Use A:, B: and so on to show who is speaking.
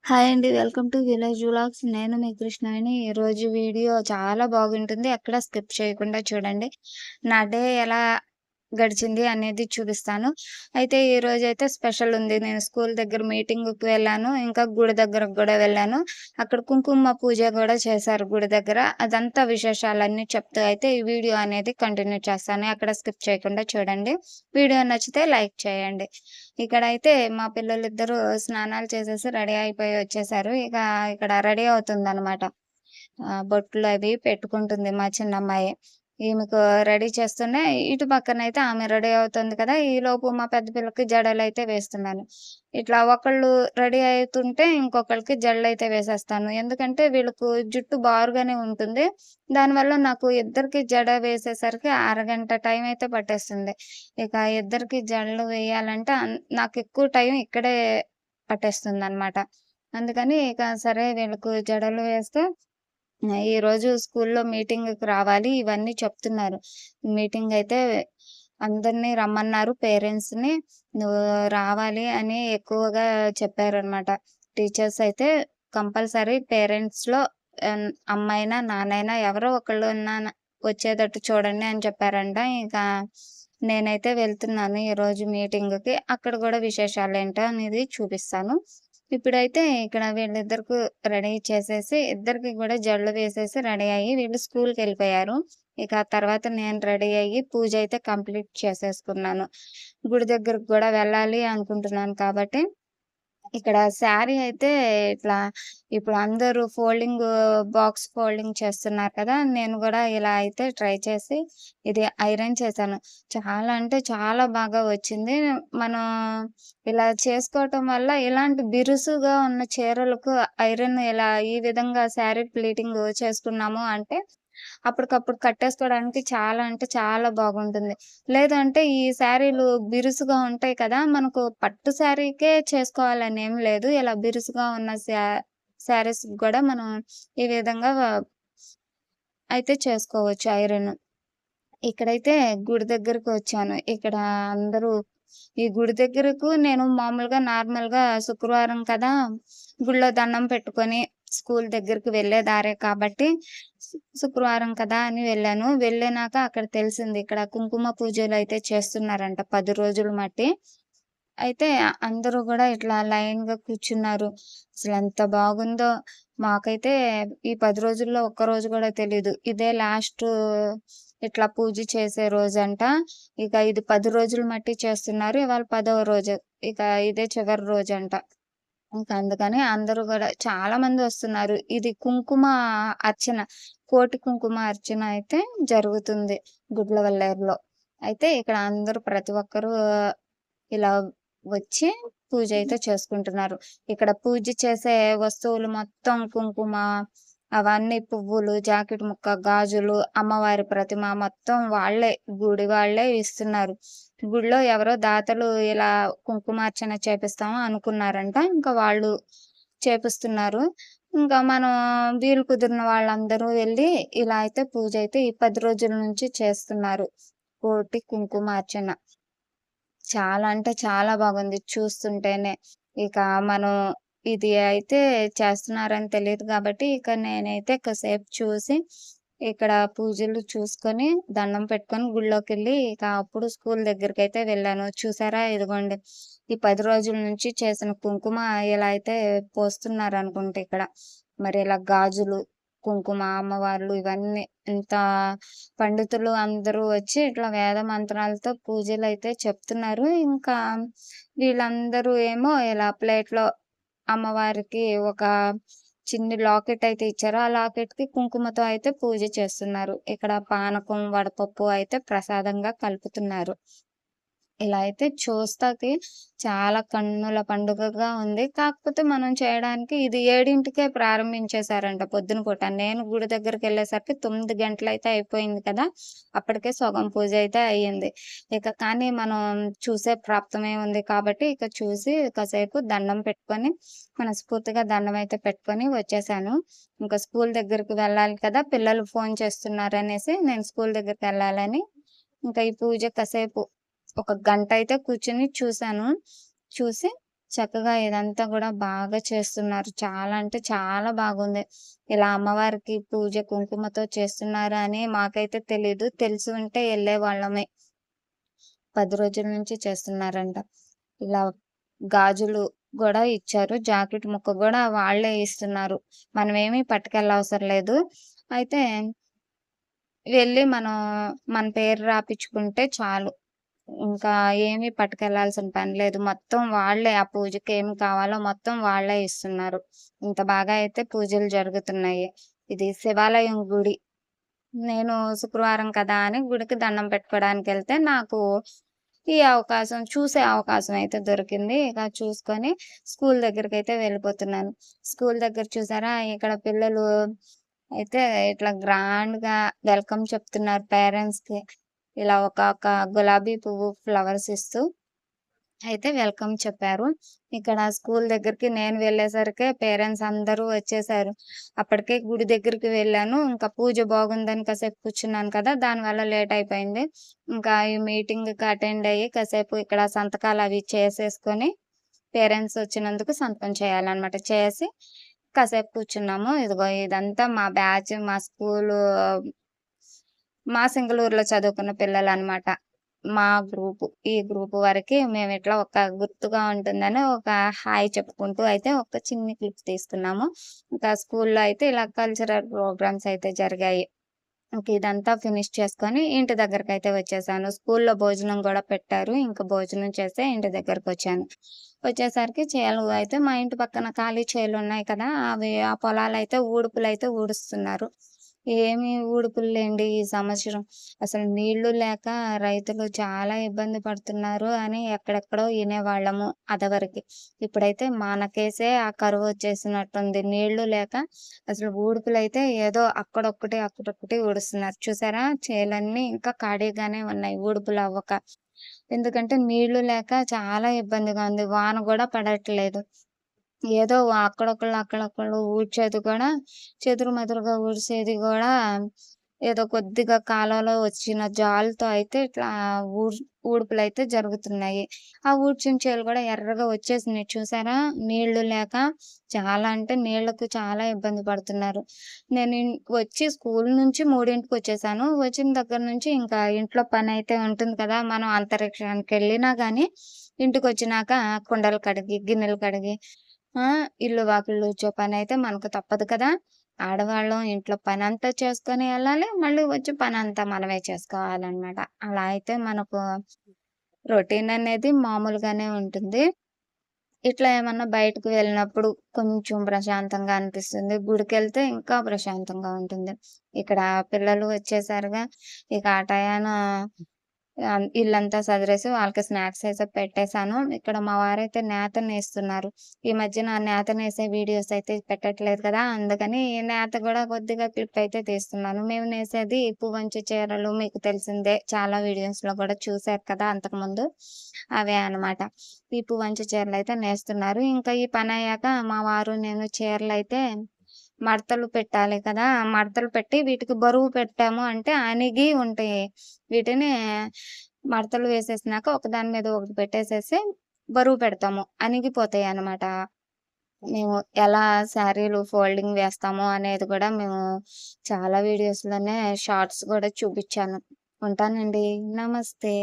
A: Hi అండి. Welcome to village vlogs. నేను మీ కృష్ణవేణి. ఈరోజు వీడియో చాలా బాగుంటుంది. ఎక్కడ స్కిప్ చేయకుండా చూడండి. నా డే ఎలా గడిచింది అనేది చూపిస్తాను. అయితే ఈరోజైతే స్పెషల్ ఉంది. నేను స్కూల్ దగ్గర మీటింగ్‌కి వెళ్ళాను. ఇంకా గుడి దగ్గరకు గూడా వెళ్ళాను. అక్కడ కుంకుమ పూజ గూడా చేశారు గుడి దగ్గర. అదంతా విశేషాలన్నీ చెప్తూ అయితే ఈ వీడియో అనేది కంటిన్యూ చేస్తాను. ఎక్కడ స్కిప్ చేయకుండా చూడండి. వీడియో నచ్చితే లైక్ చేయండి. ఇక్కడైతే మా పిల్లలిద్దరూ స్నానాలు చేసేసి రెడీ అయిపోయి వచ్చేసారు. ఇక్కడ రెడీ అవుతుందనమాట. బొట్లు అవి పెట్టుకుంటుంది మా చిన్నమ్మాయి. ఈమెకు రెడీ చేస్తూనే ఇటు పక్కనైతే ఆమె రెడీ అవుతుంది కదా! ఈలోపు మా పెద్ద పిల్లకి జడలైతే వేస్తున్నాను. ఇట్లా ఒకళ్ళు రెడీ అయితుంటే ఇంకొకళ్ళకి జడలైతే వేసేస్తాను. ఎందుకంటే వీళ్ళకు జుట్టు బారుగానే ఉంటుంది. దానివల్ల నాకు ఇద్దరికి జడ వేసేసరికి అరగంట టైం అయితే పట్టేస్తుంది. ఇక ఇద్దరికి జడలు వేయాలంటే నాకెక్కువ టైం ఇక్కడే పట్టేస్తుందనమాట. అందుకని ఇక సరే వీళ్ళకు జడలు వేస్తే ఈరోజు స్కూల్లో మీటింగ్‌కి రావాలి ఇవన్నీ చెప్తున్నారు. మీటింగయితే అందరిని రమ్మన్నారు పేరెంట్స్‌ని. నువ్వు రావాలి అని ఎక్కువగా చెప్పారనమాట. టీచర్స్ అయితే కంపల్సరీ పేరెంట్స్‌లో అమ్మైనా, నాన్నైనా ఎవరో ఒకళ్ళున్నా వచ్చేటట్టు చూడండి అని చెప్పారంట. ఇంకా నేనైతే వెళ్తున్నాను ఈరోజు మీటింగ్‌కి. అక్కడ గూడా విశేషాలేంటో అనేది చూపిస్తాను. ఇప్పుడైతే ఇక్కడ వీళ్ళిద్దరికి రెడీ చేసేసి, ఇద్దరికి గూడా జడలు వేసేసి రెడీ అయ్యి వీళ్ళు స్కూలుకెళ్ళిపోయారు. ఇక ఆ తర్వాత నేను రెడీ అయ్యి పూజయితే కంప్లీట్ చేసేసుకున్నాను. గుడి దగ్గరకు గూడా వెళ్ళాలి అనుకుంటున్నాను కాబట్టి ఇక్కడ శారీ అయితే ఇట్లా ఇప్పుడు అందరూ బాక్స్ ఫోల్డింగ్ చేస్తున్నారు కదా! నేను గూడా ఇలా అయితే ట్రై చేసి ఇది ఐరన్ చేశాను. చాలా అంటే చాలా బాగా వచ్చింది. మనం ఇలా చేసుకోవటం వల్ల ఇలాంటి బిరుసుగా ఉన్న చీరలకు ఐరన్ ఇలా ఈ విధంగా శారీ ప్లీటింగ్ చేసుకున్నాము అంటే అప్పటికప్పుడు కట్టేసుకోవడానికి చాలా అంటే చాలా బాగుంటుంది. లేదంటే ఈ శారీలు బిరుసుగా ఉంటాయి కదా! మనకు పట్టు శారీకే చేసుకోవాలని ఏం లేదు. ఇలా బిరుసుగా ఉన్న శారీస్‌కి గూడా మనం ఈ విధంగా అయితే చేసుకోవచ్చు ఐరన్. ఇక్కడైతే గుడి దగ్గరకొచ్చాను. ఇక్కడ అందరూ ఈ గుడి దగ్గరకు నేను మామూలుగా నార్మల్‌గా శుక్రవారం కదా! గుడిలో దండం పెట్టుకొని స్కూల్ దగ్గరికి వెళ్ళే దారే కాబట్టి శుక్రవారం కదా అని వెళ్ళాను. వెళ్ళినాక అక్కడ తెలిసింది ఇక్కడ కుంకుమ పూజలైతే చేస్తున్నారంట 10 రోజులు మట్టి. అయితే అందరూ గూడా ఇట్లా లైన్‌గా కూర్చున్నారు. అసలెంత బాగుందో! మాకైతే ఈ 10 రోజుల్లో ఒక్కరోజు గూడా తెలీదు. ఇదే లాస్టు ఇట్లా పూజ చేసే రోజంట. ఇక ఇది 10 రోజులు మట్టి చేస్తున్నారు. ఇవాళ 10వ రోజు. ఇక ఇదే చివరి రోజంట. ఇంక అందుకని అందరూ గూడా చాలా మందొస్తున్నారు. ఇది కుంకుమ అర్చన. కోటి కుంకుమ అర్చన అయితే జరుగుతుంది గుడ్లవల్లేరులో. అయితే ఇక్కడ అందరూ ప్రతి ఒక్కరు ఇలా వచ్చి పూజయితే చేసుకుంటున్నారు. ఇక్కడ పూజ చేసే వస్తువులు మొత్తం కుంకుమ, అవన్నీ పువ్వులు, జాకెట్ ముక్క, గాజులు, అమ్మవారి ప్రతిమ మొత్తం వాళ్ళే గుడి వాళ్ళే ఇస్తున్నారు. గుడిలో ఎవరో దాతలు ఇలా కుంకుమార్చన చేపిస్తాము అనుకున్నారంట. ఇంకా వాళ్ళు చేపిస్తున్నారు. ఇంకా మనం వీలు కుదిరిన వాళ్ళందరూ వెళ్లి ఇలా అయితే పూజయితే ఈ 10 రోజుల నుంచి చేస్తున్నారు. కోటి కుంకుమార్చన. చాలా అంటే చాలా బాగుంది చూస్తుంటేనే. ఇక మనం ఇది అయితే చేస్తున్నారని తెలీదు గాబట్టి, ఇక నేనైతే కాసేపు చూసి, ఇక్కడ పూజలు చూసుకొని, దండం పెట్టుకొని గుడిలోకెళ్ళి, ఇక అప్పుడు స్కూల్ దగ్గరికైతే వెళ్ళాను. చూసారా ఇదిగోండి. ఈ 10 రోజుల నుంచి చేసిన కుంకుమ ఇలా అయితే పోస్తున్నారనుకుంట ఇక్కడ. మరి ఇలా గాజులు, కుంకుమ, అమ్మవార్లు ఇవన్నీ ఇంత పండితులు అందరూ వచ్చి ఇట్లా వేద మంత్రాలతో పూజలైతే చెప్తున్నారు. ఇంకా వీళ్ళందరూ ఏమో ఇలా ప్లేట్‌లో అమ్మవారికి ఒక చిన్ని లాకెట్ అయితే ఇచ్చారు. ఆ లాకెట్‌కి కుంకుమతో అయితే పూజ చేస్తున్నారు. ఇక్కడ పానకం, వడపప్పు అయితే ప్రసాదంగా కలుపుతున్నారు. ఇలా అయితే చూస్తాకి చాలా కన్నుల పండుగగా ఉంది. కాకపోతే మనం చేయడానికి ఇది 7కే ప్రారంభించేశారంట పొద్దున పూట. నేను గుడి దగ్గరికెళ్ళేసరికి 9 గంటలైతే అయిపోయింది కదా! అప్పటికే సగం పూజ అయితే అయ్యింది. ఇక కానీ మనం చూసే ప్రాప్తమే ఉంది కాబట్టి ఇక చూసి కాసేపు దండం పెట్టుకొని, మనస్ఫూర్తిగా దండం అయితే పెట్టుకొని వచ్చేసాను. ఇంకా స్కూల్ దగ్గరికి వెళ్ళాలి కదా! పిల్లలు ఫోను చేస్తున్నారనేసి నేను స్కూల్ దగ్గరికెళ్ళాలని ఇంకా ఈ పూజ కాసేపు ఒక గంటయితే కూర్చొని చూసాను. చూసి చక్కగా ఇదంతా గూడా బాగా చేస్తున్నారు. చాలా అంటే చాలా బాగుంది. ఇలా అమ్మవారికి పూజ కుంకుమతో చేస్తున్నారు అని మాకైతే తెలీదు. తెలిసి ఉంటే ఎళ్ళేవాళ్ళమే. 10 రోజుల నుంచి చేస్తున్నారంట. ఇలా గాజులు గూడా ఇచ్చారు. జాకెట్ ముక్క గూడా వాళ్ళే ఇస్తున్నారు. మనమేమి పట్టుకెళ్ళవసరం లేదు. అయితే వెళ్ళి మన పేరు రాపిచ్చుకుంటే చాలు. ఇంకా ఏమి పట్టుకెళ్ళాల్సిన పని లేదు. మొత్తం వాళ్ళే ఆ పూజకేమి కావాలో మొత్తం వాళ్ళే ఇస్తున్నారు. ఇంత బాగా అయితే పూజలు జరుగుతున్నాయి. ఇది శివాలయం గుడి. నేను శుక్రవారం కదా అని గుడికి దండం పెట్టుకోవడానికెళ్తే నాకు ఈ అవకాశం చూసే అవకాశం అయితే దొరికింది. ఇక చూసుకొని స్కూల్ దగ్గరికైతే వెళ్ళిపోతున్నాను. స్కూల్ దగ్గర చూసారా ఇక్కడ పిల్లలు అయితే ఇట్లా గ్రాండ్‌గా వెల్కమ్ చెప్తున్నారు పేరెంట్స్‌కి. ఇలా ఒక గులాబీ పువ్వు ఫ్లవర్స్ ఇస్తూ అయితే వెల్కమ్ చెప్పారు. ఇక్కడ స్కూల్ దగ్గరికి నేను వెళ్ళేసరికే పేరెంట్స్ అందరూ వచ్చేసారు. అప్పటికే గుడి దగ్గరికి వెళ్ళాను. ఇంకా పూజ బాగుందని కాసేపు కూర్చున్నాను కదా! దానివల్ల లేట్ అయిపోయింది. ఇంకా ఈ మీటింగ్‌కి అటెండ్ అయ్యి కాసేపు ఇక్కడ సంతకాలవి చేసేసుకొని పేరెంట్స్ వచ్చినందుకు సంతకం చేయాలన్నమాట. చేసి కాసేపు కూర్చున్నాము. ఇదిగో ఇదంతా మా బ్యాచ్ మా స్కూలు మా సింగళూరులో చదువుకున్న పిల్లలనమాట. మా గ్రూపు. ఈ గ్రూప్ వరకి మేమిట్లా ఒక గుర్తుగా ఉంటుందని ఒక హాయ్ చెప్పుకుంటూ అయితే ఒక చిన్ని క్లిప్ తీసుకున్నాము. ఇంకా స్కూల్లో అయితే ఇలా కల్చరల్ ప్రోగ్రామ్స్ అయితే జరిగాయి. ఇంక ఇదంతా ఫినిష్ చేసుకొని ఇంటి దగ్గరకైతే వచ్చేసాను. స్కూల్లో భోజనం గూడా పెట్టారు. ఇంక భోజనం చేసే ఇంటి దగ్గరకొచ్చాను. వచ్చేసరికి చేలు అయితే మా ఇంటి పక్కన ఖాళీ చేలున్నాయి కదా! ఆ పొలాలైతే ఊడుపులైతే ఊడుస్తున్నారు. ఏమి ఊడుపుల్లేండి ఈ సంవత్సరం. అసలు నీళ్లు లేక రైతులు చాలా ఇబ్బంది పడుతున్నారు అని ఎక్కడెక్కడో ఇనేవాళ్ళము అదివరకి. ఇప్పుడైతే మనకేసే ఆ కరువొచ్చేసినట్టుంది. నీళ్లు లేక అసలు ఊడుపులైతే ఏదో అక్కడొక్కటి ఊడుస్తున్నారు. చూసారా చేలన్నీ ఇంకా ఖాళీగానే ఉన్నాయి ఊడుపులవ్వక. ఎందుకంటే నీళ్లు లేక చాలా ఇబ్బందిగా ఉంది. వాన గూడా పడట్లేదు. ఏదో అక్కడొకళ్ళు ఊడ్చేది కూడా చెదురుమదురుగా ఊడ్చేది గూడా ఏదో కొద్దిగా కాలువలో వచ్చిన జాలుతో అయితే ఇట్లా ఊడ్ ఊడుపులైతే జరుగుతున్నాయి. ఆ ఊడ్చిన చేలు గూడా ఎర్రగా వచ్చేసినాయి చూసారా? నీళ్లు లేక చాలా అంటే నీళ్ళకి చాలా ఇబ్బంది పడుతున్నారు. నేను వచ్చి స్కూలు నుంచి 3:00కొచ్చేసాను. వచ్చిన దగ్గర నుంచి ఇంకా ఇంట్లో పనైతే ఉంటుంది కదా! మనం అంతరిక్షానికెళ్ళినా గానీ ఇంటికొచ్చినాక కుండలు కడిగి, గిన్నెలు కడిగి ఆ! ఇల్లు వాకిళ్ళు ఊడ్చే పనైతే మనకు తప్పదు కదా! ఆడవాళ్ళం ఇంట్లో పనంతా చేసుకొని ఎళ్ళాలి. మళ్ళీ వచ్చి పనంతా మనమే చేసుకోవాలనమాట. అలా అయితే మనకు రొటీన్ అనేది మామూలుగానే ఉంటుంది. ఇట్లా ఏమన్నా బయటకు వెళ్ళినప్పుడు కొంచెం ప్రశాంతంగా అనిపిస్తుంది. గుడికెళ్తే ఇంకా ప్రశాంతంగా ఉంటుంది. ఇక్కడ పిల్లలు వచ్చేసారుగా, ఇక ఆ టయాన ఇల్లంతా సదిరేసి వాళ్ళకి స్నాక్స్ అయితే పెట్టేసాను. ఇక్కడ మా వారైతే నేత నేస్తున్నారు. ఈ మధ్యన నేత నేసే వీడియోస్ అయితే పెట్టట్లేదు కదా! అందుకని నేత గూడా కొద్దిగా క్లిప్ అయితే తీస్తున్నాను. మేము నేసేది పువ్వంచు చీరలు మీకు తెలిసిందే. చాలా వీడియోస్‌లో గూడా చూసారు కదా! అంతకుముందు. అవే అనమాట. ఈ పువ్వంచు చీరలయితే నేస్తున్నారు. ఇంకా ఈ పనయ్యాక మా వారు నేను చీరలయితే మడతలు పెట్టాలి కదా! మడతలు పెట్టి వీటికి బరువు పెట్టాము అంటే అణిగి ఉంటాయి. వీటిని మడతలు వేసేసినాక ఒకదాని మీద ఒకటి పెట్టేసేసి బరువు పెడతాము. అణిగిపోతాయన్నమాట. మేము ఎలా శారీలు ఫోల్డింగ్ వేస్తాము అనేది గూడా మేము చాలా వీడియోస్‌లోనే షార్ట్స్ గూడా చూపిచ్చాను. ఉంటానండి. నమస్తే.